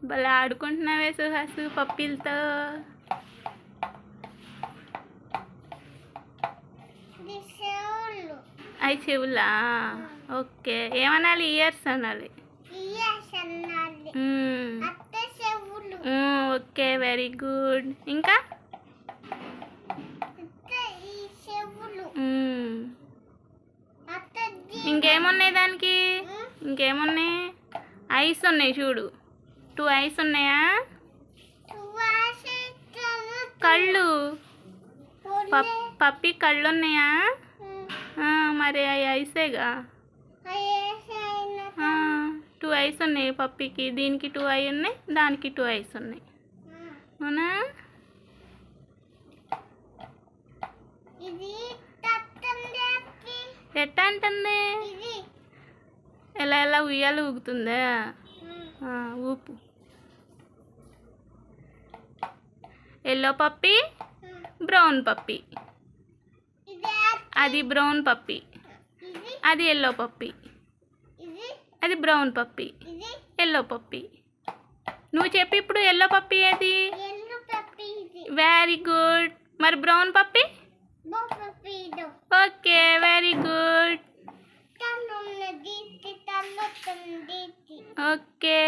భలే ఆడుకుంటున్నావే సుహాసు పప్పీలతో. అవి చెవులా? ఓకే, ఏమనాలి? ఇయర్స్ అనాలి. Okay, very good. ఇంకా ఇంకేమున్నాయి దానికి? ఇంకేమున్నాయి? ఐస్ ఉన్నాయి చూడు. 2 ఐస్ ఉన్నాయా? కళ్ళు, పప్పి కళ్ళు ఉన్నాయా? మరి అవి ఐసేగా. 2 ఐస్ ఉన్నాయి పప్పికి. దీనికి 2 ఐ ఉన్నాయి, దానికి 2 ఐస్ ఉన్నాయి. అవునా? ఎట్ట అంటుంది? ఎలా ఎలా ఉయ్యాలు ఊగుతుందా? ఊపు. ఎల్లో పప్పి, బ్రౌన్ పప్పి. అది బ్రౌన్ పప్పి, అది ఎల్లో పప్పి. అది బ్రౌన్ పప్పి, ఎల్లో పప్పి. నువ్వు చెప్పి ఇప్పుడు ఎల్లో పప్పి ఏది? Very good. మరి brown puppy? Okay, very good. Okay.